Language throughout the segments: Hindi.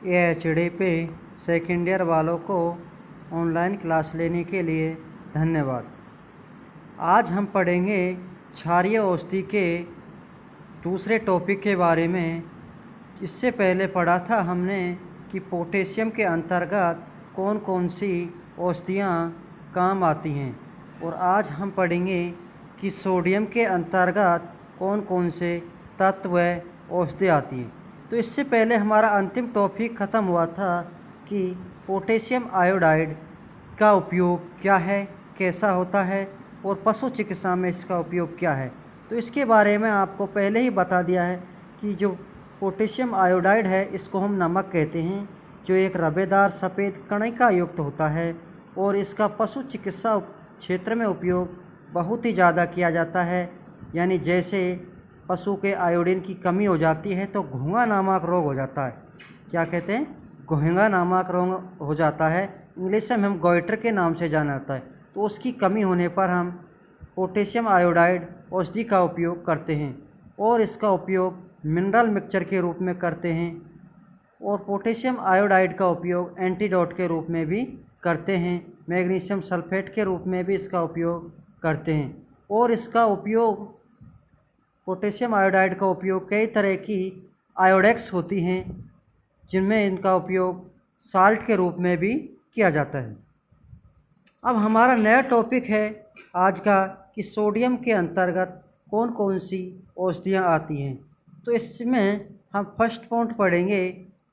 AHD पे सेकेंड ईयर वालों को ऑनलाइन क्लास लेने के लिए धन्यवाद। आज हम पढ़ेंगे क्षारीय औषधि के दूसरे टॉपिक के बारे में। इससे पहले पढ़ा था हमने कि पोटेशियम के अंतर्गत कौन कौन सी औषधियाँ काम आती हैं, और आज हम पढ़ेंगे कि सोडियम के अंतर्गत कौन कौन से तत्व औषधि आती हैं। तो इससे पहले हमारा अंतिम टॉपिक ख़त्म हुआ था कि पोटेशियम आयोडाइड का उपयोग क्या है, कैसा होता है, और पशु चिकित्सा में इसका उपयोग क्या है। तो इसके बारे में आपको पहले ही बता दिया है कि जो पोटेशियम आयोडाइड है इसको हम नमक कहते हैं, जो एक रबेदार सफ़ेद कणिका युक्त होता है, और इसका पशु चिकित्सा क्षेत्र में उपयोग बहुत ही ज़्यादा किया जाता है। यानी जैसे पशु के आयोडीन की कमी हो जाती है तो घोंघा नामक रोग हो जाता है। क्या कहते हैं? घोंघा नामक रोग हो जाता है, इंग्लिश में हम गॉइटर के नाम से जाना जाता है। तो उसकी कमी होने पर हम पोटेशियम आयोडाइड औषधि का उपयोग करते हैं, और इसका उपयोग मिनरल मिक्सचर के रूप में करते हैं, और पोटेशियम आयोडाइड का उपयोग एंटीडोट के रूप में भी करते हैं, मैग्नीशियम सल्फेट के रूप में भी इसका उपयोग करते हैं। और इसका उपयोग पोटेशियम आयोडाइड का उपयोग कई तरह की आयोडेक्स होती हैं जिनमें इनका उपयोग साल्ट के रूप में भी किया जाता है। अब हमारा नया टॉपिक है आज का कि सोडियम के अंतर्गत कौन कौन सी औषधियाँ आती हैं। तो इसमें हम फर्स्ट पॉइंट पढ़ेंगे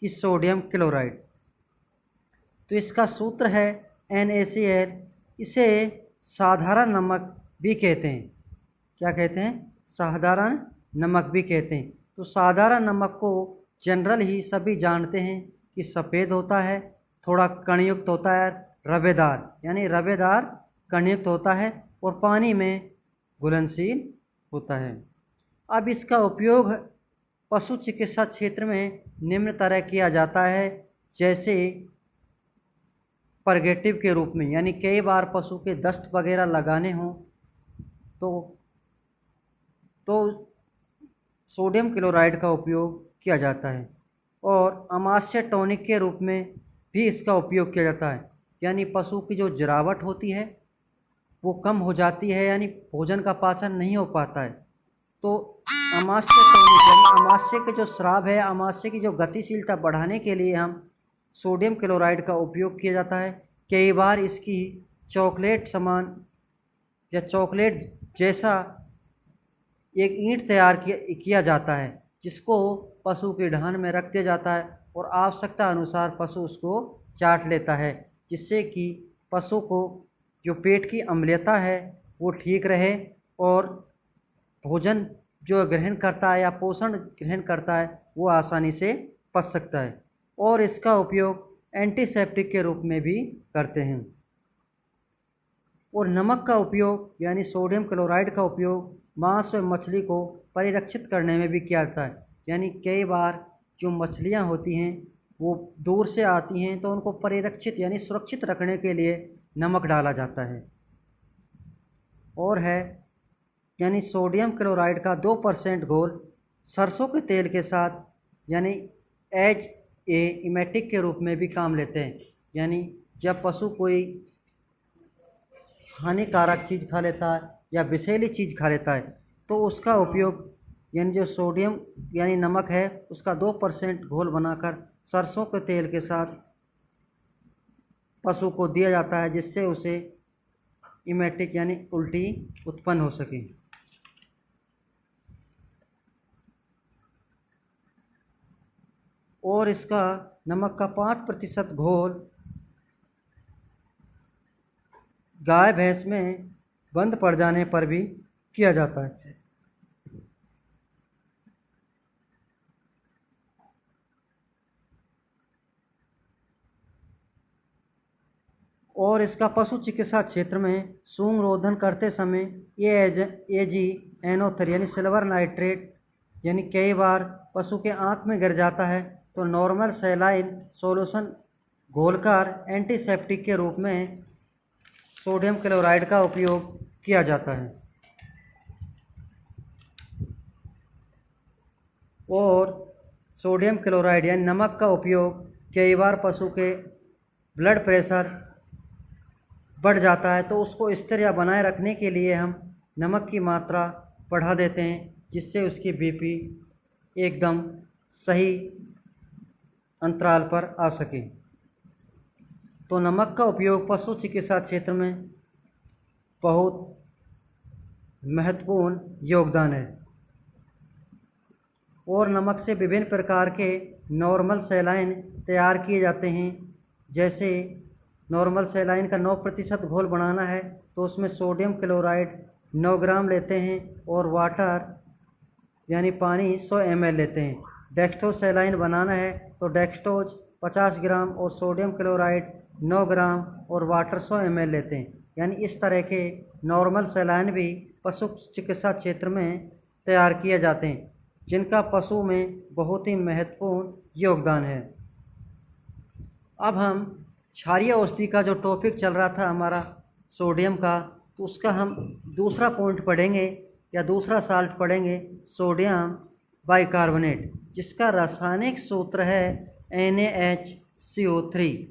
कि सोडियम क्लोराइड। तो इसका सूत्र है NaCl। इसे साधारण नमक भी कहते हैं। क्या कहते हैं? साधारण नमक भी कहते हैं। तो साधारण नमक को जनरल ही सभी जानते हैं कि सफ़ेद होता है, थोड़ा कणयुक्त होता है, रबेदार यानी रबेदार कणयुक्त होता है, और पानी में घुलनशील होता है। अब इसका उपयोग पशु चिकित्सा क्षेत्र में निम्न तरह किया जाता है, जैसे परगेटिव के रूप में, यानी कई बार पशु के दस्त वगैरह लगाने हों तो सोडियम क्लोराइड का उपयोग किया जाता है। और अमाशय टॉनिक के रूप में भी इसका उपयोग किया जाता है, यानी पशु की जो जरावट होती है वो कम हो जाती है, यानी भोजन का पाचन नहीं हो पाता है। तो अमाशय टॉनिक यानी अमाशय के जो स्राव है, अमाशय की जो गतिशीलता बढ़ाने के लिए हम सोडियम क्लोराइड का उपयोग किया जाता है। कई बार इसकी चॉकलेट समान या चॉकलेट जैसा एक ईंट तैयार किया जाता है, जिसको पशु की ढान में रख दिया जाता है, और आवश्यकता अनुसार पशु उसको चाट लेता है, जिससे कि पशु को जो पेट की अम्लता है वो ठीक रहे, और भोजन जो ग्रहण करता है या पोषण ग्रहण करता है वो आसानी से पच सकता है। और इसका उपयोग एंटीसेप्टिक के रूप में भी करते हैं। और नमक का उपयोग यानी सोडियम क्लोराइड का उपयोग मांस व मछली को परिरक्षित करने में भी किया जाता है। यानी कई बार जो मछलियां होती हैं वो दूर से आती हैं, तो उनको परिरक्षित यानी सुरक्षित रखने के लिए नमक डाला जाता है। और है यानी सोडियम क्लोराइड का 2% घोल सरसों के तेल के साथ यानी एज ए इमेटिक के रूप में भी काम लेते हैं। यानी जब पशु कोई हानिकारक चीज़ खा लेता है या विषैली चीज़ खा लेता है, तो उसका उपयोग यानी जो सोडियम यानी नमक है उसका 2% घोल बनाकर सरसों के तेल के साथ पशु को दिया जाता है, जिससे उसे इमेटिक यानी उल्टी उत्पन्न हो सके। और इसका नमक का 5% घोल गाय भैंस में बंद पड़ जाने पर भी किया जाता है। और इसका पशु चिकित्सा क्षेत्र में सूंड रोधन करते समय ये AgNO3 यानी सिल्वर नाइट्रेट यानी कई बार पशु के आँख में गिर जाता है, तो नॉर्मल सैलाइन सॉल्यूशन घोलकर एंटीसेप्टिक के रूप में सोडियम क्लोराइड का उपयोग किया जाता है। और सोडियम क्लोराइड यानी नमक का उपयोग कई बार पशु के ब्लड प्रेशर बढ़ जाता है, तो उसको स्थिर या बनाए रखने के लिए हम नमक की मात्रा बढ़ा देते हैं, जिससे उसकी बीपी एकदम सही अंतराल पर आ सके। तो नमक का उपयोग पशु चिकित्सा क्षेत्र में बहुत महत्वपूर्ण योगदान है। और नमक से विभिन्न प्रकार के नॉर्मल सैलाइन तैयार किए जाते हैं। जैसे नॉर्मल सैलाइन का 9% घोल बनाना है तो उसमें सोडियम क्लोराइड 9 ग्राम लेते हैं और वाटर यानी पानी 100 ml लेते हैं। डेक्सट्रोज सैलाइन बनाना है तो डेक्सट्रोज 50 ग्राम और सोडियम क्लोराइड 9 ग्राम और वाटर 100 ml लेते हैं। यानी इस तरह के नॉर्मल सैलाइन भी पशु चिकित्सा क्षेत्र में तैयार किए जाते हैं, जिनका पशु में बहुत ही महत्वपूर्ण योगदान है। अब हम क्षारीय औषधि का जो टॉपिक चल रहा था हमारा सोडियम का, तो उसका हम दूसरा पॉइंट पढ़ेंगे या दूसरा साल्ट पढ़ेंगे, सोडियम बाइकार्बोनेट, जिसका रासायनिक सूत्र है NaHCO3।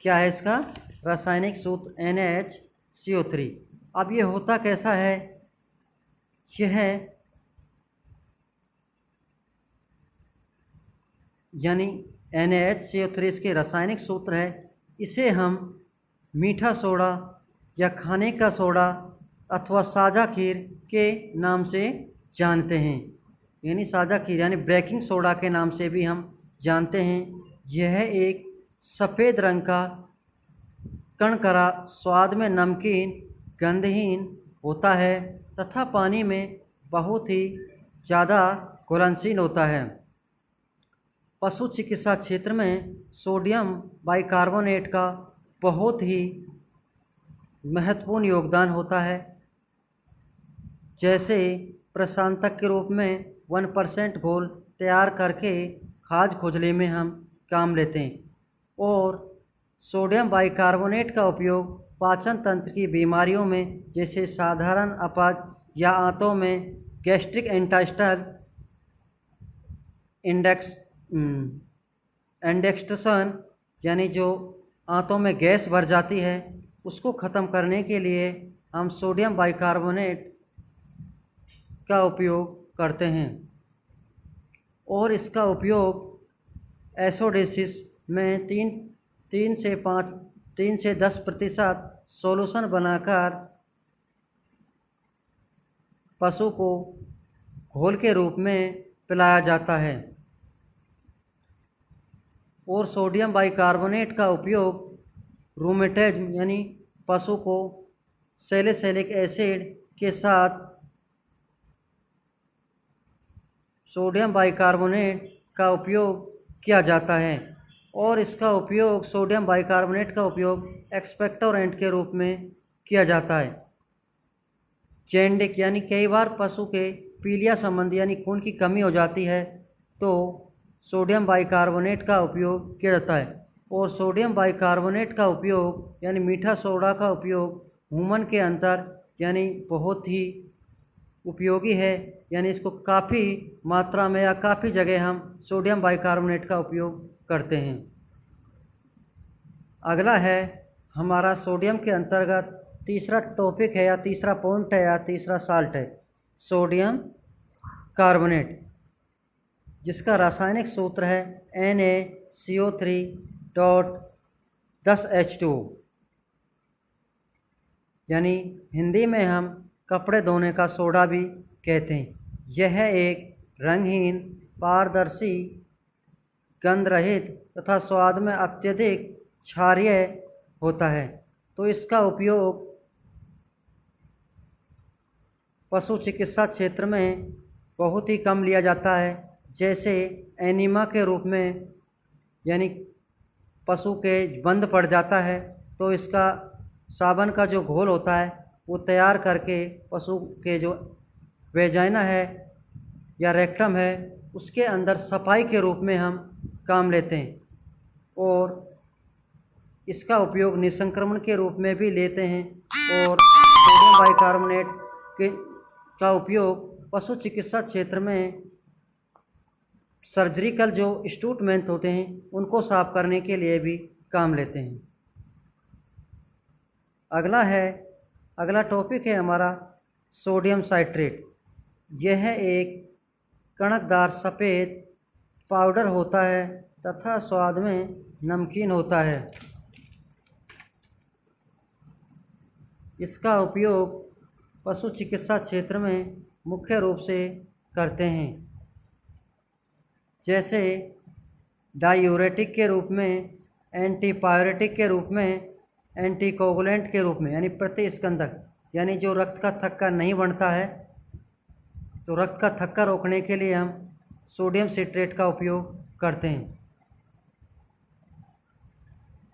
क्या है इसका रासायनिक सूत्र? NaHCO3। अब ये होता कैसा है? यह यानी NaHCO3 इसके रासायनिक सूत्र है। इसे हम मीठा सोडा या खाने का सोडा अथवा साझा खीर के नाम से जानते हैं। यानी साझा खीर यानी बेकिंग सोडा के नाम से भी हम जानते हैं। यह एक सफ़ेद रंग का कणकरा, स्वाद में नमकीन, गंधहीन होता है तथा पानी में बहुत ही ज़्यादा घुलनशील होता है। पशु चिकित्सा क्षेत्र में सोडियम बाइकार्बोनेट का बहुत ही महत्वपूर्ण योगदान होता है। जैसे प्रशांतक के रूप में 1% घोल तैयार करके खाज खुजली में हम काम लेते हैं। और सोडियम बाइकार्बोनेट का उपयोग पाचन तंत्र की बीमारियों में, जैसे साधारण अपच या आंतों में गैस्ट्रिक इंटेस्टाइनल इंडेक्सेशन यानी जो आंतों में गैस भर जाती है, उसको ख़त्म करने के लिए हम सोडियम बाइकार्बोनेट का उपयोग करते हैं। और इसका उपयोग एसिडोसिस में 3 से 10% सॉल्यूशन बनाकर पशु को घोल के रूप में पिलाया जाता है। और सोडियम बाइकार्बोनेट का उपयोग रूमेटिज्म यानी पशु को सैलिसिलिक एसिड के साथ सोडियम बाइकार्बोनेट का उपयोग किया जाता है। और इसका उपयोग सोडियम बाइकार्बोनेट का उपयोग एक्सपेक्टोरेंट के रूप में किया जाता है। जेंडिक यानी कई बार पशु के पीलिया संबंधी यानी खून की कमी हो जाती है तो सोडियम बाइकार्बोनेट का उपयोग किया जाता है। और सोडियम बाइकार्बोनेट का उपयोग यानी मीठा सोडा का उपयोग ह्यूमन के अंदर यानी बहुत ही उपयोगी है। यानी इसको काफ़ी मात्रा में या काफ़ी जगह हम सोडियम बाइकार्बोनेट का उपयोग करते हैं। अगला है हमारा सोडियम के अंतर्गत तीसरा टॉपिक है या तीसरा पॉइंट है या तीसरा साल्ट है, सोडियम कार्बोनेट, जिसका रासायनिक सूत्र है NaCO3.10H2। यानी हिंदी में हम कपड़े धोने का सोडा भी कहते हैं। यह एक रंगहीन, पारदर्शी, गंध रहित तथा स्वाद में अत्यधिक क्षारीय होता है। तो इसका उपयोग पशु चिकित्सा क्षेत्र में बहुत ही कम लिया जाता है। जैसे एनीमा के रूप में, यानी पशु के बंद पड़ जाता है तो इसका साबुन का जो घोल होता है वो तैयार करके पशु के जो वेजाइना है या रेक्टम है उसके अंदर सफाई के रूप में हम काम लेते हैं। और इसका उपयोग निसंक्रमण के रूप में भी लेते हैं। और सोडियम बाइकार्बोनेट का उपयोग पशु चिकित्सा क्षेत्र में सर्जिकल जो इंस्ट्रूमेंट होते हैं उनको साफ करने के लिए भी काम लेते हैं। अगला टॉपिक है हमारा सोडियम साइट्रेट। यह एक कणकदार सफ़ेद पाउडर होता है तथा स्वाद में नमकीन होता है। इसका उपयोग पशु चिकित्सा क्षेत्र में मुख्य रूप से करते हैं, जैसे डायूरेटिक के रूप में, एंटीपायरेटिक के रूप में, एंटीकोगुलेंट के रूप में, यानी प्रतिस्कंदक, यानी जो रक्त का थक्का नहीं बनता है तो रक्त का थक्का रोकने के लिए हम सोडियम सिट्रेट का उपयोग करते हैं।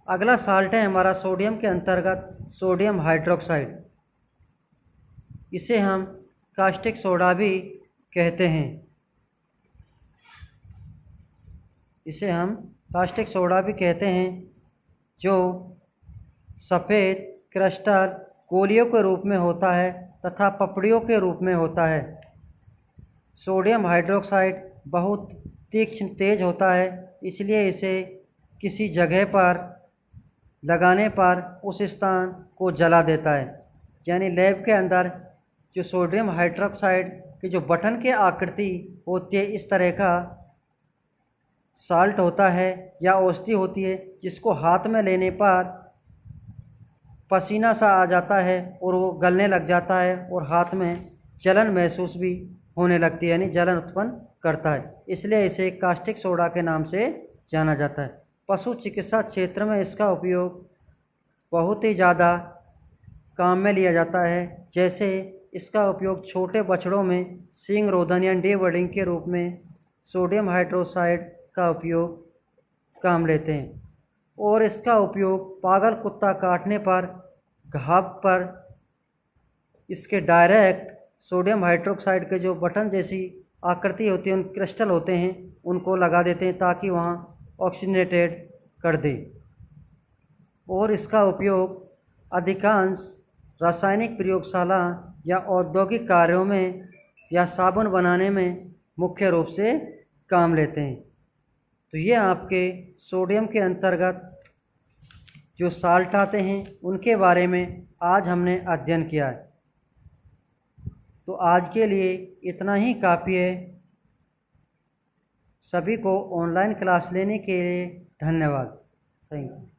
अगला साल्ट है हमारा सोडियम के अंतर्गत सोडियम हाइड्रोक्साइड। इसे हम कास्टिक सोडा भी कहते हैं। जो सफ़ेद क्रिस्टल गोलियों के रूप में होता है तथा पपड़ियों के रूप में होता है। सोडियम हाइड्रोक्साइड बहुत तीक्ष्ण तेज होता है, इसलिए इसे किसी जगह पर लगाने पर उस स्थान को जला देता है। यानी लैब के अंदर जो सोडियम हाइड्रोक्साइड की जो बटन की आकृति होती है, इस तरह का साल्ट होता है या औषधि होती है, जिसको हाथ में लेने पर पसीना सा आ जाता है और वो गलने लग जाता है और हाथ में जलन महसूस भी होने लगती है, यानी जलन उत्पन्न करता है। इसलिए इसे कास्टिक सोडा के नाम से जाना जाता है। पशु चिकित्सा क्षेत्र में इसका उपयोग बहुत ही ज़्यादा काम में लिया जाता है। जैसे इसका उपयोग छोटे बछड़ों में सींग रोधन या डीवर्डिंग के रूप में सोडियम हाइड्रोक्साइड का उपयोग काम लेते हैं, और इसका उपयोग पागल कुत्ता काटने पर घाव पर इसके डायरेक्ट सोडियम हाइड्रोक्साइड के जो बटन जैसी आकृति होती है, उन क्रिस्टल होते हैं, उनको लगा देते हैं ताकि वहाँ ऑक्सीजनेटेड कर दे। और इसका उपयोग अधिकांश रासायनिक प्रयोगशाला या औद्योगिक कार्यों में या साबुन बनाने में मुख्य रूप से काम लेते हैं। तो ये आपके सोडियम के अंतर्गत जो साल्ट आते हैं उनके बारे में आज हमने अध्ययन किया है। तो आज के लिए इतना ही काफ़ी है। सभी को ऑनलाइन क्लास लेने के लिए धन्यवाद। Thank you.